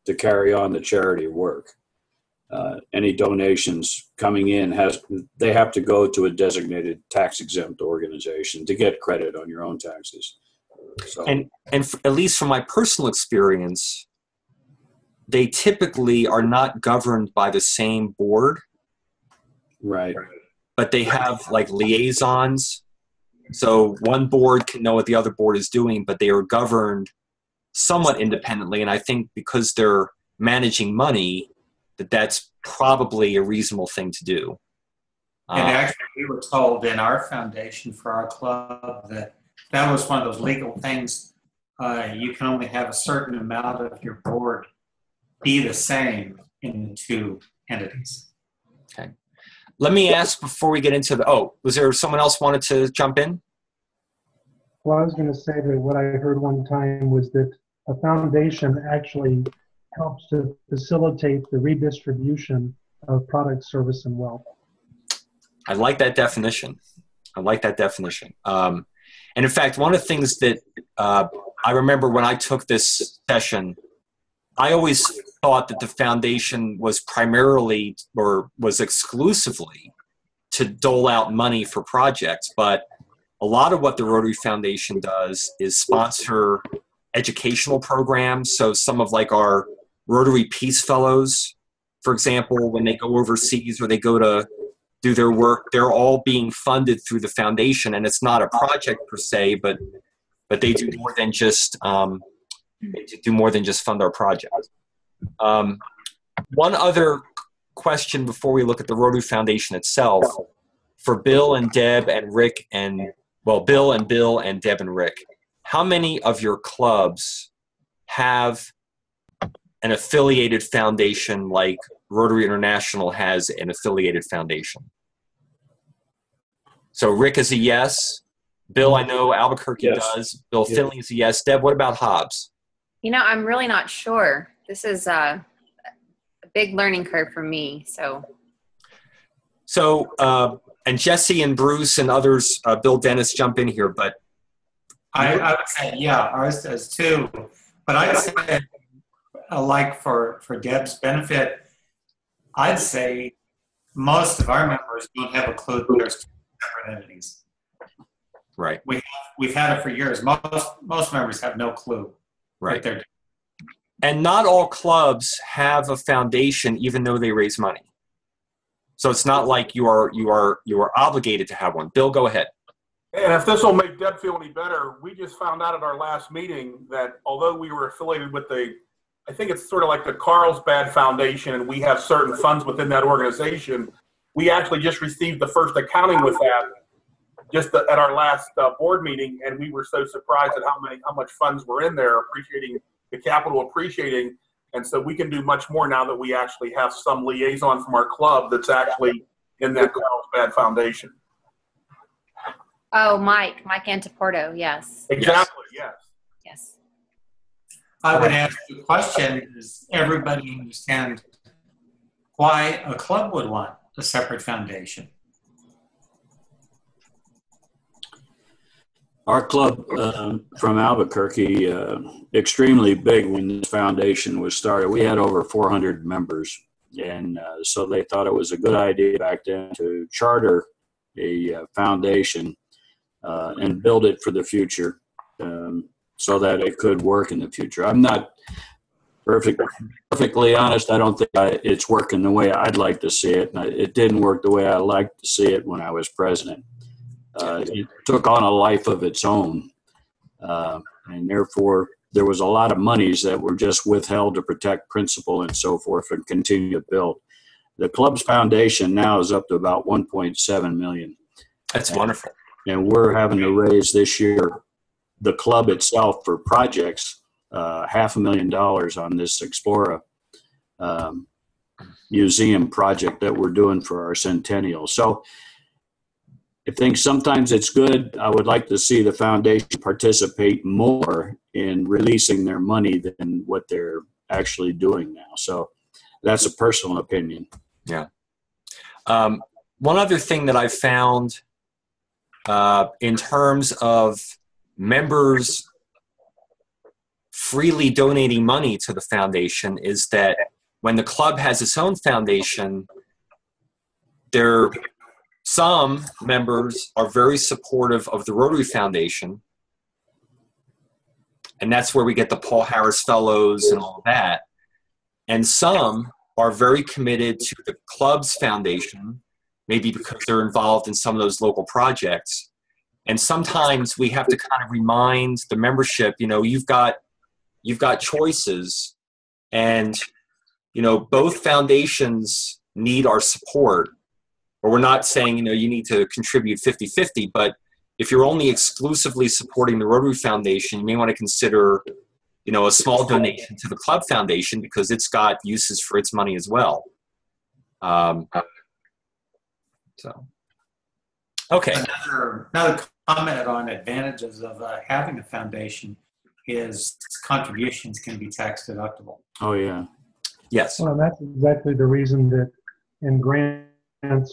to carry on the charity work. Any donations coming in they have to go to a designated tax-exempt organization to get credit on your own taxes. So, and at least from my personal experience, they typically are not governed by the same board. right. But they have like liaisons. So one board can know what the other board is doing, but they are governed somewhat independently. And I think because they're managing money, that's probably a reasonable thing to do. And actually, we were told in our foundation for our club that that was one of those legal things. You can only have a certain amount of your board be the same in the two entities. Okay. Let me ask before we get into was there someone else wanted to jump in? Well, I was going to say that what I heard one time was that a foundation actually helps to facilitate the redistribution of product, service, and wealth. I like that definition. And in fact, one of the things that I remember when I took this session, I always thought that the foundation was primarily or was exclusively to dole out money for projects. But a lot of what the Rotary Foundation does is sponsor educational programs. So some of like our Rotary Peace Fellows, for example, when they go overseas or they go to do their work, they're all being funded through the foundation. And it's not a project per se, but they do more than just fund our project. One other question before we look at the Rotary Foundation itself, for Bill and Deb and Rick Bill and Deb and Rick, how many of your clubs have an affiliated foundation like Rotary International has an affiliated foundation? So Rick is a yes. Bill, I know Albuquerque does. Bill Finley is a yes. Deb, what about Hobbs? You know, I'm really not sure. This is a big learning curve for me. And Jesse and Bruce and others, Bill Dennis, jump in here. But I would say, yeah, ours does too. But I'd say, like for Deb's benefit, I'd say most of our members don't have a clue that there's two separate entities. Right. We've had it for years. Most members have no clue. Right. And not all clubs have a foundation, even though they raise money. So it's not like you are obligated to have one. Bill, go ahead. And if this will make Deb feel any better, we just found out at our last meeting that although we were affiliated with I think it's sort of like the Carlsbad Foundation, and we have certain funds within that organization, we actually just received the first accounting with that just at our last board meeting, and we were so surprised at how much funds were in there, appreciating the capital appreciating. And so we can do much more now that we actually have some liaison from our club that's actually in that Carlsbad Foundation. Oh, Mike Antiporto, yes. Exactly, yes. Yes. I would ask the question, does everybody understand why a club would want a separate foundation? Our club from Albuquerque, extremely big when this foundation was started. We had over 400 members, and so they thought it was a good idea back then to charter a foundation and build it for the future so that it could work in the future. I'm not perfectly honest. I don't think it's working the way I'd like to see it. It didn't work the way I liked to see it when I was president. It took on a life of its own, and therefore there was a lot of monies that were just withheld to protect principal and so forth and continue to build. The club's foundation now is up to about 1.7 million. That's wonderful. And we're having to raise this year, the club itself for projects, $500,000 on this Explora museum project that we're doing for our centennial. So I think sometimes it's good. I would like to see the foundation participate more in releasing their money than what they're actually doing now. So that's a personal opinion. Yeah. One other thing that I found in terms of members freely donating money to the foundation is that when the club has its own foundation, some members are very supportive of the Rotary Foundation, and that's where we get the Paul Harris Fellows and all of that. And some are very committed to the club's foundation, maybe because they're involved in some of those local projects. And sometimes we have to kind of remind the membership, you've got choices, and both foundations need our support. Or we're not saying you need to contribute 50-50, but if you're only exclusively supporting the Rotary Foundation, you may want to consider a small donation to the club foundation, because it's got uses for its money as well. Okay. Another comment on advantages of having a foundation is contributions can be tax deductible. Oh, yeah. Yes. Well, and that's exactly the reason that in grants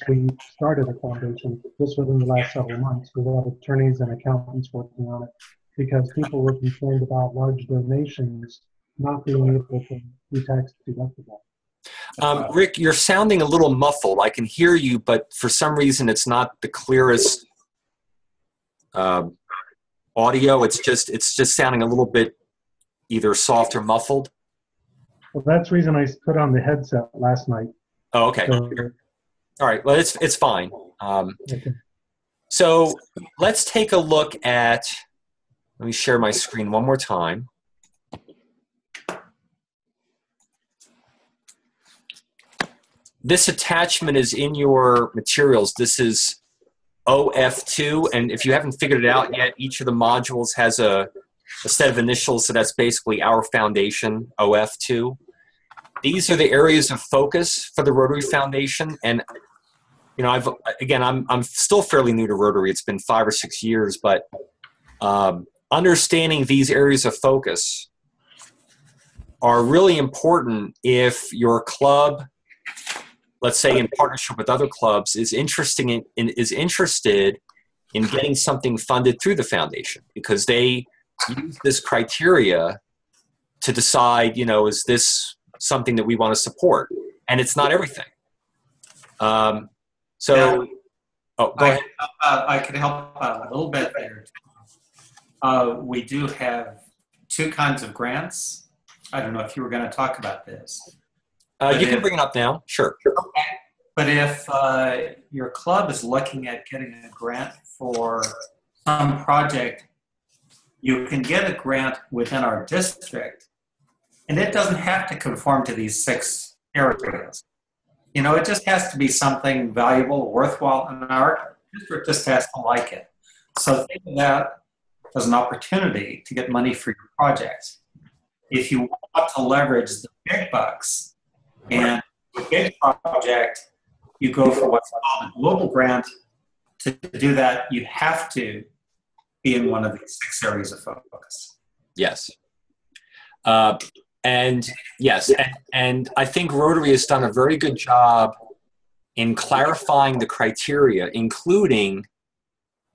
we started a foundation just within the last several months. We have attorneys and accountants working on it because people were concerned about large donations not being able to be tax deductible. Rick, you're sounding a little muffled. I can hear you, but for some reason it's not the clearest audio. It's just sounding a little bit either soft or muffled. Well, that's the reason I put on the headset last night. Oh, okay. So, all right. Well, it's fine. okay. So let's take a look at. Let me share my screen one more time. This attachment is in your materials. This is OF2, and if you haven't figured it out yet, each of the modules has a set of initials, so that's basically our foundation, OF2. These are the areas of focus for the Rotary Foundation, and I'm still fairly new to Rotary. It's been 5 or 6 years, but understanding these areas of focus are really important if your club, let's say in partnership with other clubs, is interested in getting something funded through the foundation, because they use this criteria to decide, is this something that we want to support? And it's not everything. Go ahead. I could help out a little bit there. We do have 2 kinds of grants. I don't know if you were going to talk about this. You can bring it up now. Sure. Okay. But if your club is looking at getting a grant for some project, you can get a grant within our district, and it doesn't have to conform to these 6 areas. It just has to be something valuable, worthwhile, and our district just has to like it. So think of that as an opportunity to get money for your project. If you want to leverage the big bucks and the big project, you go for what's called a global grant. To do that, you have to be in one of these 6 areas of focus. Yes. And I think Rotary has done a very good job in clarifying the criteria, including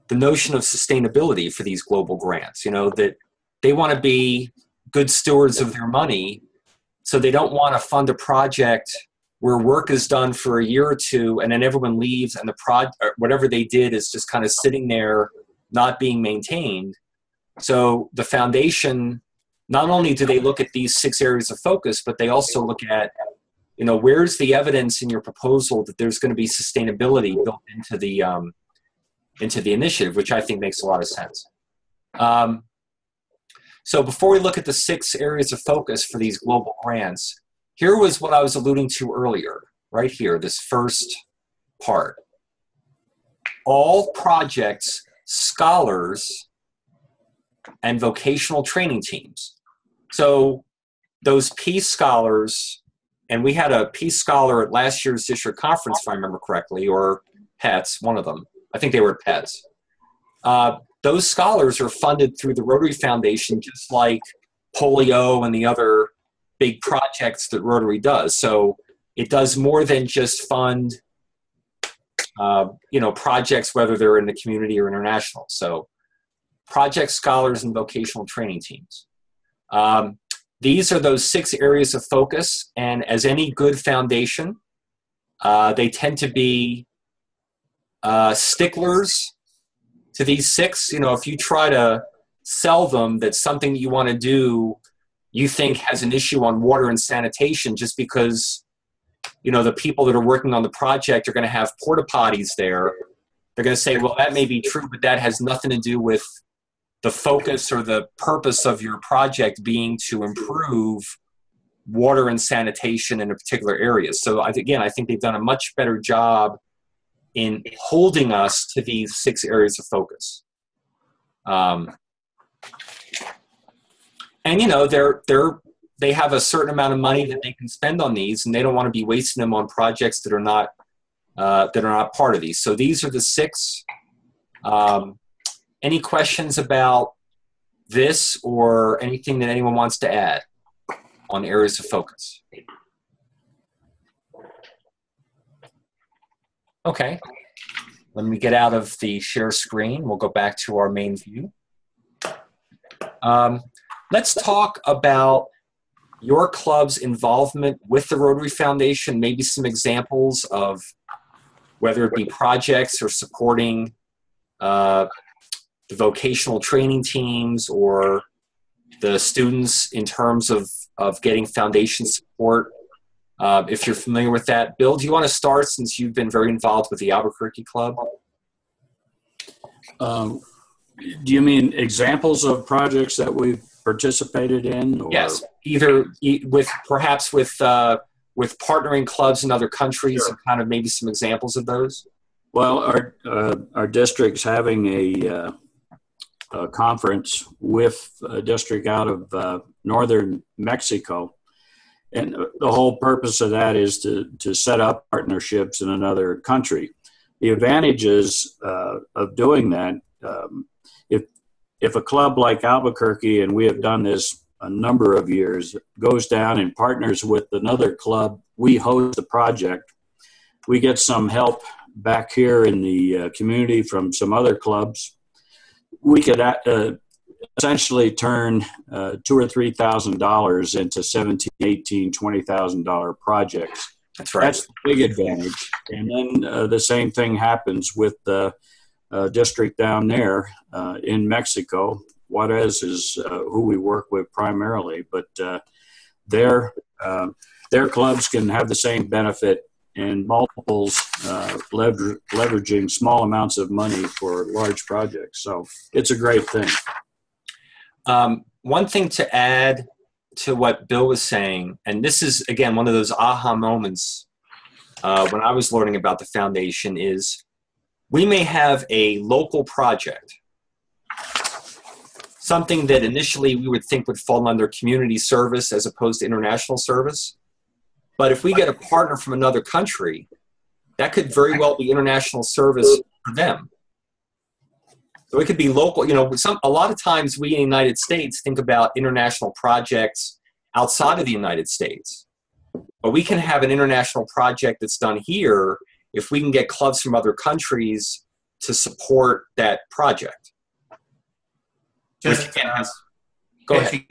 the notion of sustainability for these global grants. That they want to be good stewards of their money, so they don't want to fund a project where work is done for a year or 2 and then everyone leaves and whatever they did is just kind of sitting there not being maintained. So the foundation, not only do they look at these 6 areas of focus, but they also look at, where's the evidence in your proposal that there's going to be sustainability built into the initiative, which I think makes a lot of sense. So before we look at the 6 areas of focus for these global grants, here was what I was alluding to earlier, right here, this first part. All projects, scholars, and vocational training teams. So those Peace Scholars, and we had a Peace Scholar at last year's district conference, if I remember correctly, or PETS, one of them. I think they were at PETS. Those scholars are funded through the Rotary Foundation, just like polio and the other big projects that Rotary does. So it does more than just fund, projects, whether they're in the community or international. So project scholars and vocational training teams. These are those 6 areas of focus, and as any good foundation, they tend to be sticklers to these 6. You know, if you try to sell them that something that you want to do, you think has an issue on water and sanitation just because, you know, the people that are working on the project are going to have porta potties there. They're going to say, well, that may be true, but that has nothing to do with the focus or the purpose of your project being to improve water and sanitation in a particular area. So I think they've done a much better job in holding us to these 6 areas of focus. And you know, they have a certain amount of money that they can spend on these, and they don't want to be wasting them on projects that are not part of these. So these are the 6. Any questions about this or anything that anyone wants to add on areas of focus? Okay, let me get out of the share screen. We'll go back to our main view. Let's talk about your club's involvement with the Rotary Foundation, maybe some examples of whether it be projects or supporting the vocational training teams or the students in terms of getting foundation support. If you're familiar with that. Bill, do you want to start since you've been very involved with the Albuquerque Club? Do you mean examples of projects that we've participated in? Or? Yes, either perhaps with partnering clubs in other countries, Sure. And kind of maybe some examples of those. Well, our district's having a conference with a district out of northern Mexico. And the whole purpose of that is to set up partnerships in another country. The advantages of doing that, if a club like Albuquerque, and we have done this a number of years, goes down and partners with another club, we host the project. We get some help back here in the community from some other clubs. We could essentially turn $2,000 or $3,000 into $17,000, $18,000, $20,000 projects. That's right. That's the big advantage. And then the same thing happens with the district down there in Mexico. Juarez is who we work with primarily, but their clubs can have the same benefit and multiples, leveraging small amounts of money for large projects. So it's a great thing. One thing to add to what Bill was saying, and this is, again, one of those aha moments when I was learning about the foundation, is we may have a local project, something that initially we would think would fall under community service as opposed to international service. But if we get a partner from another country, that could very well be international service for them. So it could be local. You know, a lot of times we in the United States think about international projects outside of the United States. But we can have an international project that's done here if we can get clubs from other countries to support that project. Just go ahead.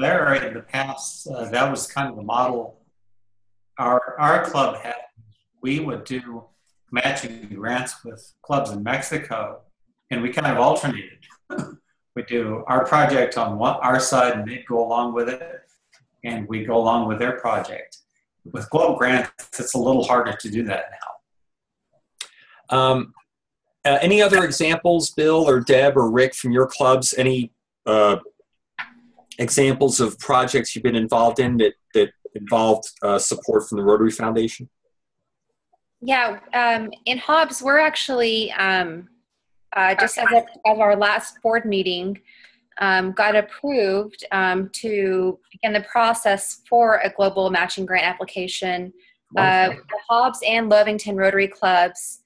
There in the past, that was kind of the model our club had. We would do matching grants with clubs in Mexico, and we kind of alternated. We do our project on our side, and they'd go along with it, and we'd go along with their project. With Globe grants, it's a little harder to do that now. Any other examples, Bill or Deb or Rick, from your clubs? Any examples of projects you've been involved in that involved support from the Rotary Foundation? Yeah, in Hobbs, we're actually, just as of our last board meeting, got approved to begin the process for a global matching grant application. The Hobbs and Lovington Rotary Clubs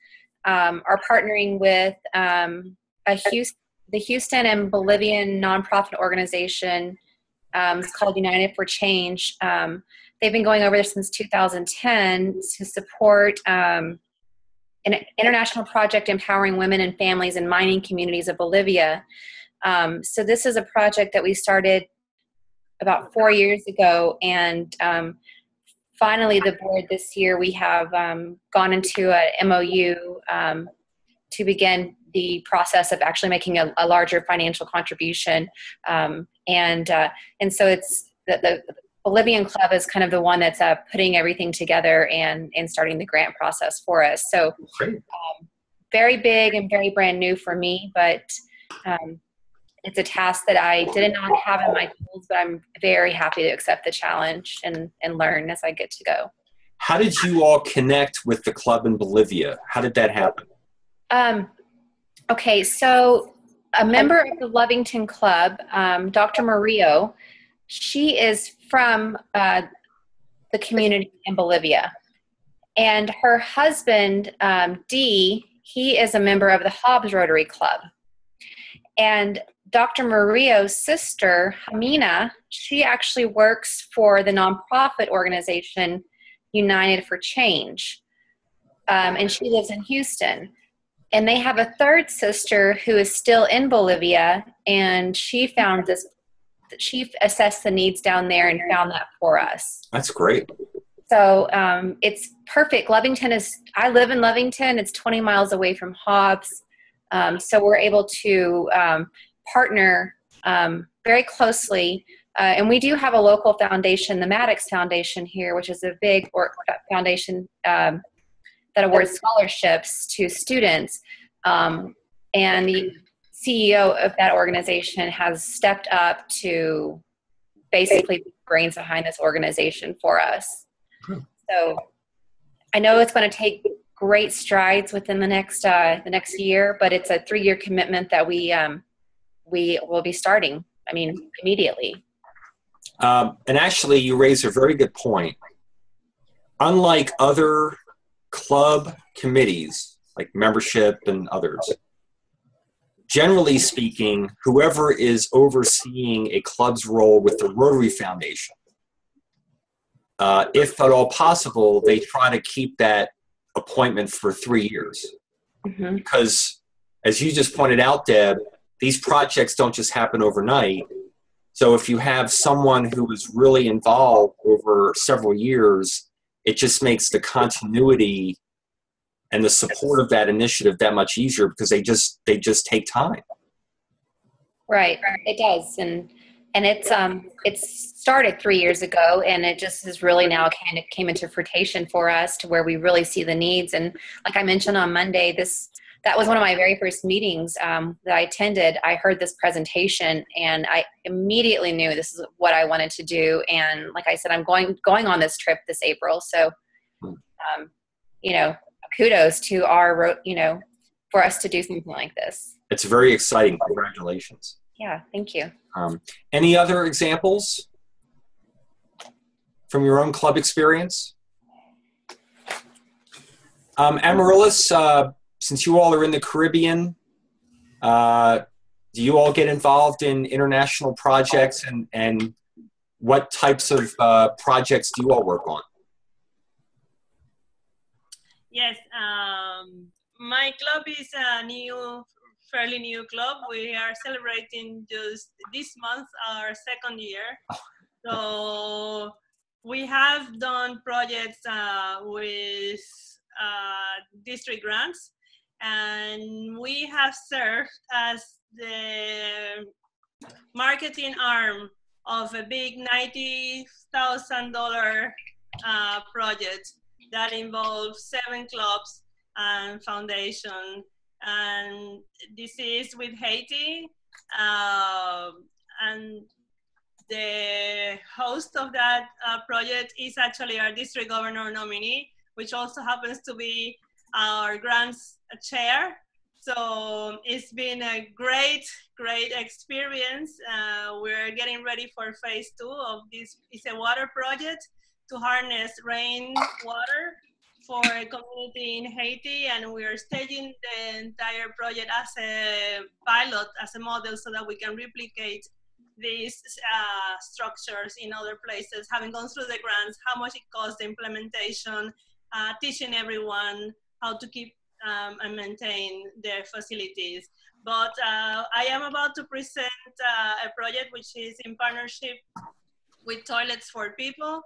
are partnering with the Houston and Bolivian nonprofit organization. It's called United for Change. They've been going over there since 2010 to support an international project empowering women and families in mining communities of Bolivia. So this is a project that we started about 4 years ago, and finally the board this year, we have gone into a MOU to begin the process of actually making a larger financial contribution. And so it's the Bolivian Club is kind of the one that's putting everything together and starting the grant process for us. So very big and very brand new for me, but it's a task that I did not have in my tools, but I'm very happy to accept the challenge and learn as I get to go. How did you all connect with the club in Bolivia? How did that happen? Okay, so a member of the Lovington Club, Dr. Murillo, she is from the community in Bolivia. And her husband, Dee, he is a member of the Hobbs Rotary Club. And Dr. Murillo's sister, Hamina, she actually works for the nonprofit organization United for Change. And she lives in Houston. And they have a third sister who is still in Bolivia, and she assessed the needs down there and found that for us. That's great. So it's perfect. I live in Lovington. It's 20 miles away from Hobbs. So we're able to partner very closely. And we do have a local foundation, the Maddox Foundation here, which is a big foundation that awards scholarships to students. And the CEO of that organization has stepped up to basically be the brains behind this organization for us. So I know it's going to take great strides within the next year, but it's a 3-year commitment that we will be starting, immediately. And actually, you raise a very good point. Unlike other club committees, like membership and others, generally speaking, whoever is overseeing a club's role with the Rotary Foundation, if at all possible, they try to keep that appointment for 3 years. Mm-hmm. Because, as you just pointed out, Deb, these projects don't just happen overnight. So if you have someone who is really involved over several years, it just makes the continuity and the support of that initiative that much easier, because they just take time. Right, it does, and it's started 3 years ago, and it just is really now kind of came into fruition for us to where we really see the needs. And like I mentioned on Monday, that was one of my very first meetings that I attended. I heard this presentation, and I immediately knew this is what I wanted to do. And like I said, I'm going on this trip this April. So, kudos to our, for us to do something like this. It's very exciting. Congratulations. Yeah, thank you. Any other examples from your own club experience? Amaryllis, since you all are in the Caribbean, do you all get involved in international projects, and what types of projects do you all work on? Yes, my club is a fairly new club. We are celebrating just this month our 2nd year. So we have done projects with district grants, and we have served as the marketing arm of a big $90,000 project that involves 7 clubs and foundation. And this is with Haiti. And the host of that project is actually our district governor nominee, which also happens to be our grants chair. So it's been a great experience. We're getting ready for phase 2 of this. It's a water project to harness rainwater for a community in Haiti, and we are staging the entire project as a pilot, as a model, so that we can replicate these structures in other places, having gone through the grants, how much it costs, the implementation, teaching everyone how to keep and maintain their facilities. But I am about to present a project which is in partnership with toilets for people.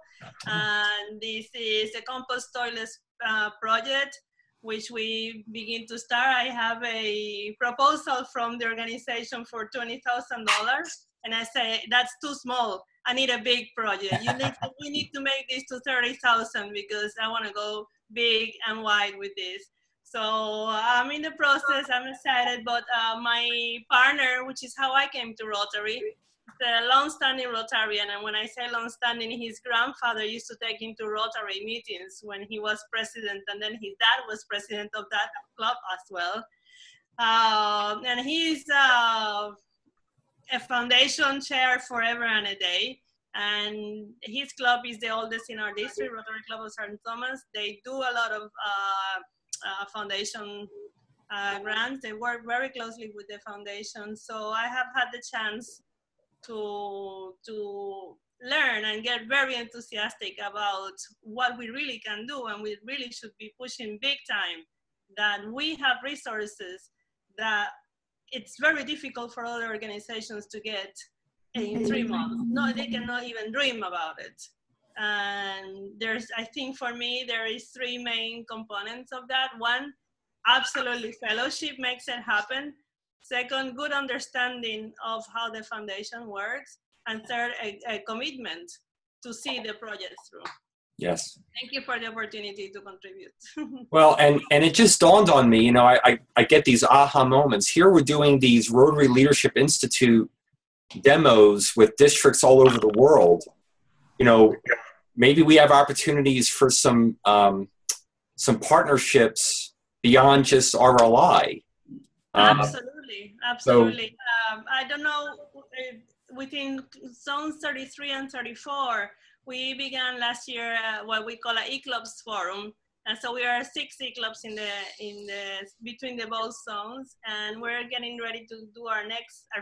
And this is a compost toilets project, which we begin to start. I have a proposal from the organization for $20,000. And I say, that's too small. I need a big project. We need to make this to 30,000 because I want to go big and wide with this. So I'm in the process. I'm excited. But my partner, which is how I came to Rotary, the long-standing Rotarian, and when I say long-standing, his grandfather used to take him to Rotary meetings when he was president, and then his dad was president of that club as well. And he's a foundation chair forever and a day, and his club is the oldest in our district, Rotary Club of St. Thomas. They do a lot of foundation grants. They work very closely with the foundation, so I have had the chance to learn and get very enthusiastic about what we really can do, and we really should be pushing big time that we have resources that it's very difficult for other organizations to get in 3 months. No, they cannot even dream about it. And there's, I think for me, there is 3 main components of that. One, absolutely fellowship makes it happen. Second, good understanding of how the foundation works. And third, a commitment to see the project through. Yes. Thank you for the opportunity to contribute. Well, and it just dawned on me, you know, I get these aha moments. Here we're doing these Rotary Leadership Institute demos with districts all over the world. You know, maybe we have opportunities for some partnerships beyond just RLI. Absolutely. I don't know, within zones 33 and 34, we began last year what we call an e-clubs forum. And so we are 6 e-clubs between the both zones, and we're getting ready to do our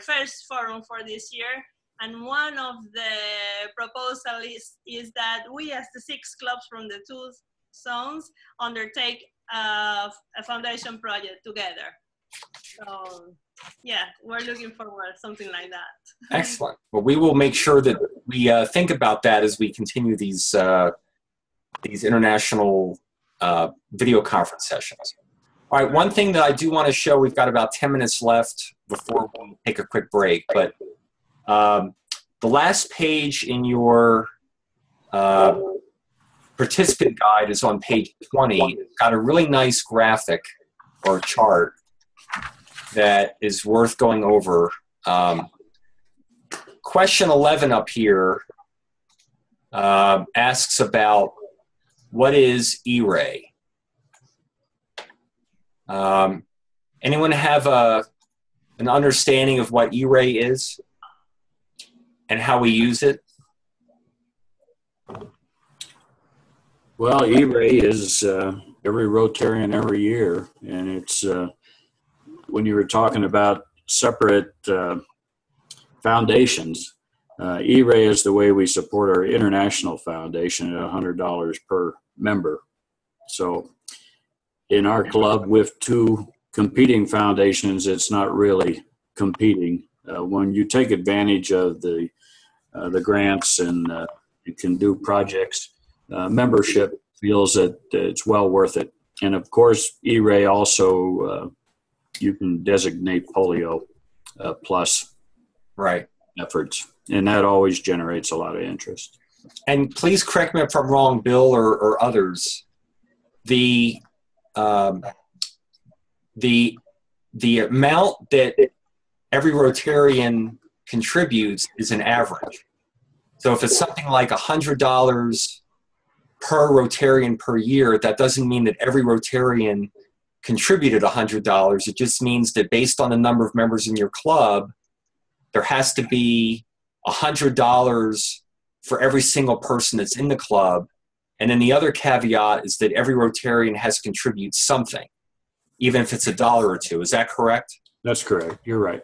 first forum for this year. And one of the proposals is that we, as the 6 clubs from the 2 zones, undertake a foundation project together. So yeah, we're looking forward to something like that. Excellent. Well, we will make sure that we think about that as we continue these international video conference sessions. All right, one thing that I do want to show, we've got about 10 minutes left before we take a quick break, but the last page in your participant guide is on page 20. It's got a really nice graphic or chart that is worth going over. Question 11 up here asks about what is E-Ray? Anyone have an understanding of what E-Ray is and how we use it? Well, E-Ray is every Rotarian every year, and it's when you were talking about separate foundations, E-Ray is the way we support our international foundation at $100 per member. So in our club with 2 competing foundations, it's not really competing. When you take advantage of the grants and you can do projects, membership feels that it's well worth it. And of course, E-Ray also, you can designate polio plus efforts, and that always generates a lot of interest. And please correct me if I'm wrong, Bill or others. The amount that every Rotarian contributes is an average. So if it's something like $100 per Rotarian per year, that doesn't mean that every Rotarian contributed $100. It just means that based on the number of members in your club, there has to be $100 for every single person that's in the club. And then the other caveat is that every Rotarian has to contribute something, even if it's $1 or $2. Is that correct? That's correct. You're right.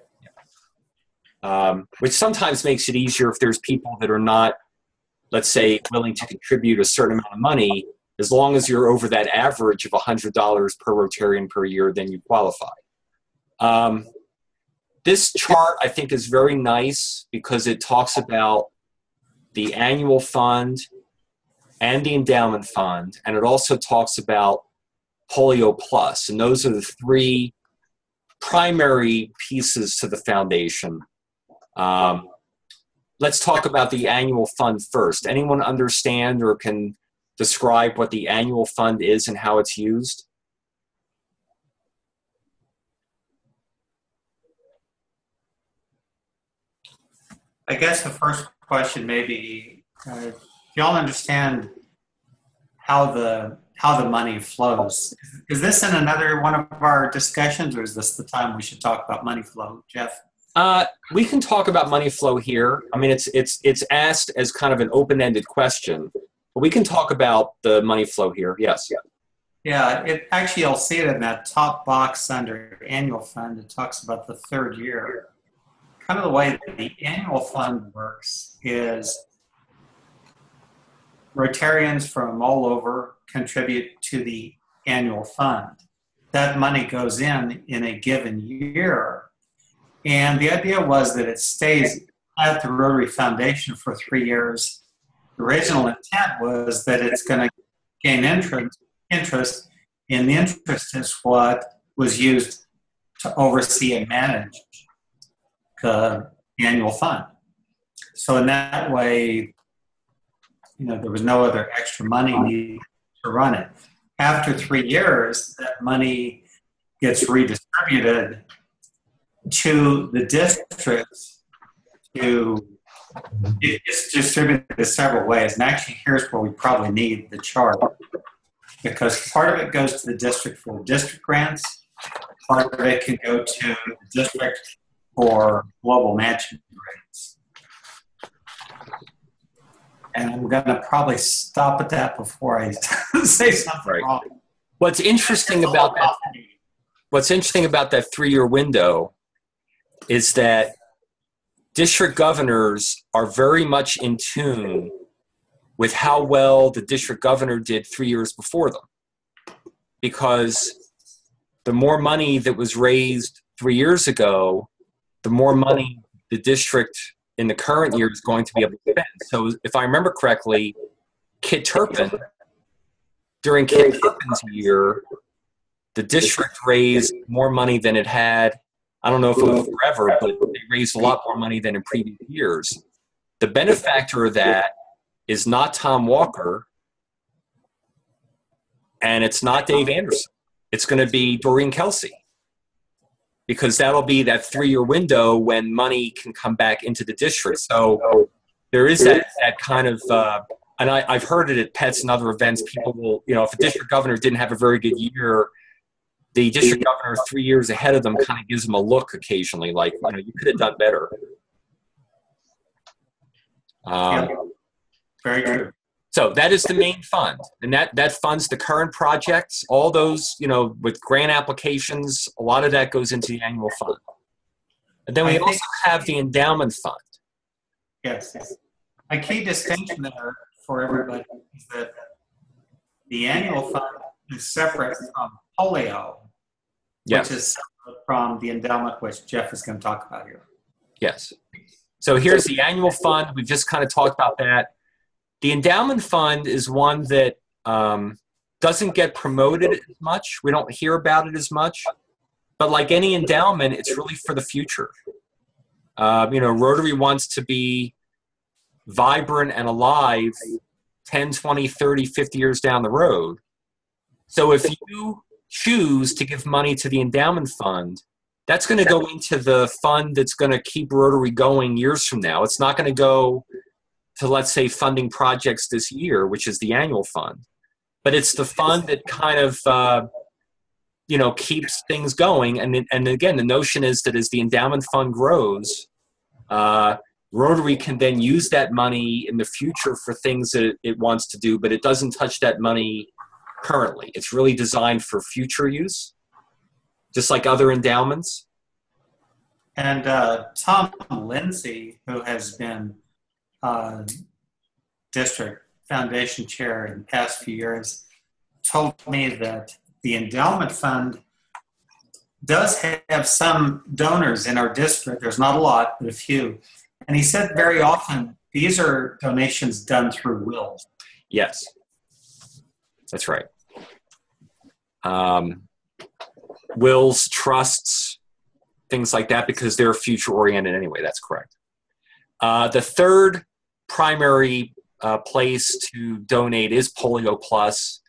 Which sometimes makes it easier if there's people that are not, let's say, willing to contribute a certain amount of money. As long as you're over that average of $100 per Rotarian per year, then you qualify. This chart, I think, is very nice because it talks about the annual fund, and the endowment fund, and it also talks about Polio Plus, and those are the three primary pieces to the foundation. Let's talk about the annual fund first. Anyone understand or can describe what the annual fund is and how it's used? I guess the first question may be, do y'all understand how the money flows? Is this in another one of our discussions, or is this the time we should talk about money flow, Jeff? We can talk about money flow here. I mean, it's asked as kind of an open-ended question, but we can talk about the money flow here. Yes. Yeah, actually, you'll see it in that top box under annual fund. It talks about the third year. Kind of the way that the annual fund works is Rotarians from all over contribute to the annual fund. That money goes in a given year. And the idea was that it stays at the Rotary Foundation for 3 years. The original intent was that it's going to gain interest, and the interest is what was used to oversee and manage the annual fund. So in that way, there was no other extra money needed to run it. After 3 years, that money gets redistributed to the districts. It's distributed in several ways. And actually, here's where we probably need the chart, because part of it goes to the district for district grants. Part of it can go to the district for global matching grants. And I'm going to probably stop at that before I say something wrong. What's interesting about that 3-year window is that district governors are very much in tune with how well the district governor did 3 years before them. Because the more money that was raised 3 years ago, the more money the district in the current year is going to be able to spend. So if I remember correctly, during Kit Turpin's year, the district raised more money than it had. I don't know if it was forever, but they raised a lot more money than in previous years. The benefactor of that is not Tom Walker, and it's not Dave Anderson. It's going to be Doreen Kelsey, because that'll be that 3-year window when money can come back into the district. So there is that kind of, and I've heard it at PETS and other events, people will, if a district governor didn't have a very good year, the district governor 3 years ahead of them kind of gives them a look occasionally, like, you could have done better. Very true. So that is the main fund, and that funds the current projects. All those, with grant applications, a lot of that goes into the annual fund. And then we also have the endowment fund. Yes. A key distinction there for everybody is that the annual fund is separate from polio, which is separate from the endowment, which Jeff is going to talk about here. Yes. So here's the annual fund. We've just kind of talked about that. The endowment fund is one that doesn't get promoted as much. We don't hear about it as much. But like any endowment, it's really for the future. Rotary wants to be vibrant and alive 10, 20, 30, 50 years down the road. So if you choose to give money to the endowment fund, that's going to go into the fund that's going to keep Rotary going years from now. It's not going to go to, let's say, funding projects this year, which is the annual fund. But it's the fund that kind of, keeps things going. And again, the notion is that as the endowment fund grows, Rotary can then use that money in the future for things that it wants to do, but it doesn't touch that money currently. It's really designed for future use, just like other endowments. And Tom Lindsay, who has been district foundation chair in the past few years, told me that the endowment fund does have some donors in our district. There's not a lot, but a few. And he said very often these are donations done through wills. Yes, that's right. Wills, trusts, things like that, because they're future oriented anyway. That's correct. The third primary place to donate is Polio Plus.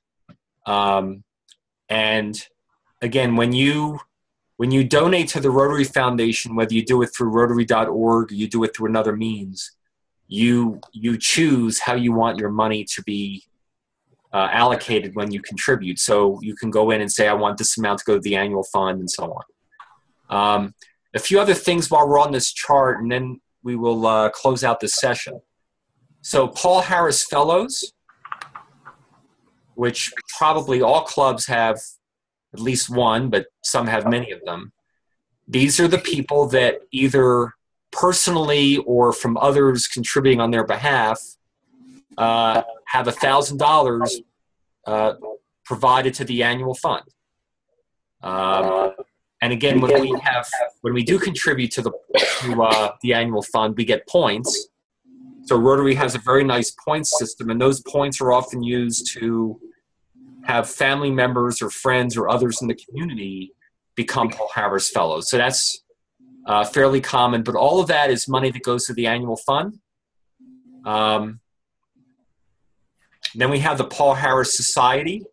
And again, when you donate to the Rotary Foundation, whether you do it through Rotary.org or you do it through another means, you choose how you want your money to be allocated when you contribute. So you can go in and say, I want this amount to go to the annual fund, and so on. A few other things while we're on this chart, and then we will close out this session. So Paul Harris Fellows, which probably all clubs have at least one, but some have many of them. These are the people that either personally or from others contributing on their behalf have $1,000 provided to the annual fund. And again, when we do contribute to the annual fund, we get points. So Rotary has a very nice points system, and those points are often used to have family members or friends or others in the community become Paul Harris Fellows. So that's fairly common, but all of that is money that goes to the annual fund. Then we have the Paul Harris Society.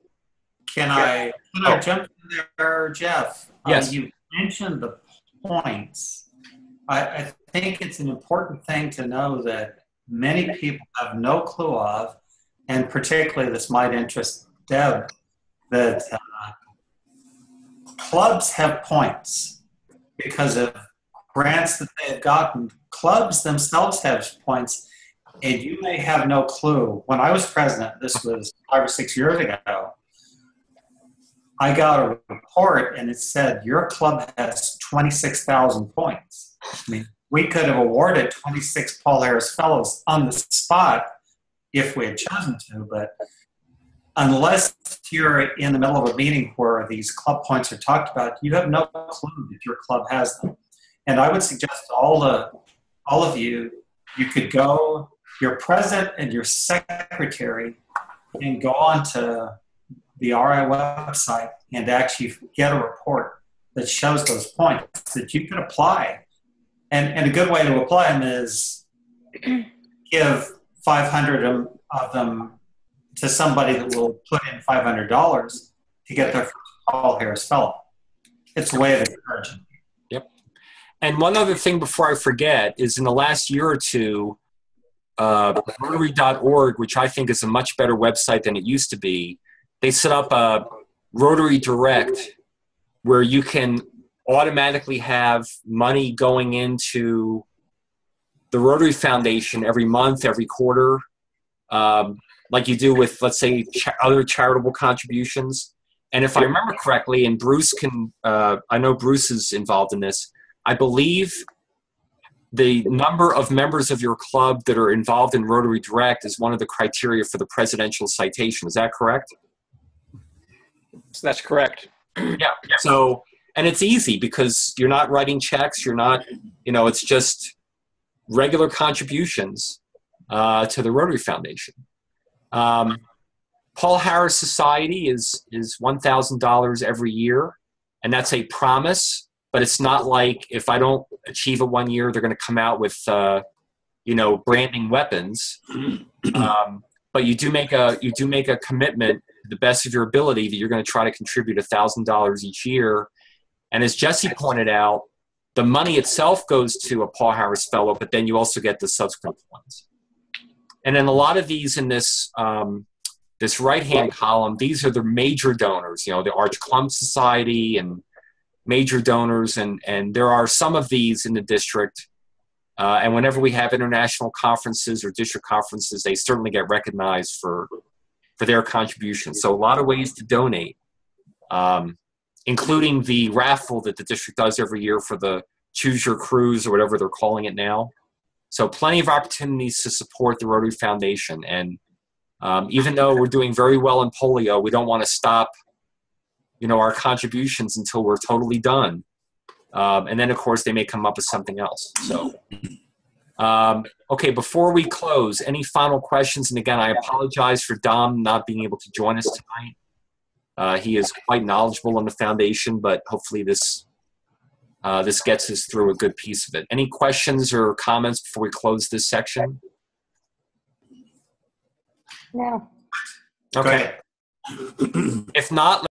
Can I jump in there, Jeff? Yes. You mentioned the points. I think it's an important thing to know that many people have no clue of, and particularly this might interest Deb, that clubs have points because of grants that they've gotten. Clubs themselves have points, and you may have no clue. When I was president, this was 5 or 6 years ago, I got a report and it said, your club has 26,000 points. I mean, we could have awarded 26 Paul Harris Fellows on the spot if we had chosen to, but unless you're in the middle of a meeting where these club points are talked about, you have no clue that your club has them. And I would suggest to all of you, you could go, your president and your secretary, and go on to the RI website and actually get a report that shows those points that you can apply. And a good way to apply them is give 500 of them to somebody that will put in $500 to get their first Paul Harris Fellow. It's a way of encouraging. Yep. And one other thing before I forget is in the last year or two, Rotary.org, which I think is a much better website than it used to be, they set up a Rotary Direct where you can automatically have money going into the Rotary Foundation every month, every quarter, like you do with, let's say, other charitable contributions. And if I remember correctly, and Bruce can, I know Bruce is involved in this, I believe the number of members of your club that are involved in Rotary Direct is one of the criteria for the presidential citation. Is that correct? That's correct. Yeah. So, and it's easy because you're not writing checks. You're not, it's just regular contributions to the Rotary Foundation. Paul Harris Society is $1,000 every year, and that's a promise. But it's not like if I don't achieve it 1 year, they're going to come out with, branding weapons. But you do make a commitment to the best of your ability that you're going to try to contribute $1,000 each year. And as Jesse pointed out, the money itself goes to a Paul Harris Fellow, but then you also get the subsequent ones. And then a lot of these in this this right-hand column, these are the major donors. The Arch Clump Society and major donors, and there are some of these in the district. And whenever we have international conferences or district conferences, they certainly get recognized for their contributions. So a lot of ways to donate, including the raffle that the district does every year for the Choose Your Cruise or whatever they're calling it now. So plenty of opportunities to support the Rotary Foundation. And even though we're doing very well in polio, we don't want to stop our contributions until we're totally done. And then, of course, they may come up with something else. So, Okay, before we close, any final questions? And again, I apologize for Dom not being able to join us tonight. He is quite knowledgeable on the foundation, but hopefully this gets us through a good piece of it. Any questions or comments before we close this section? No. Okay. If not,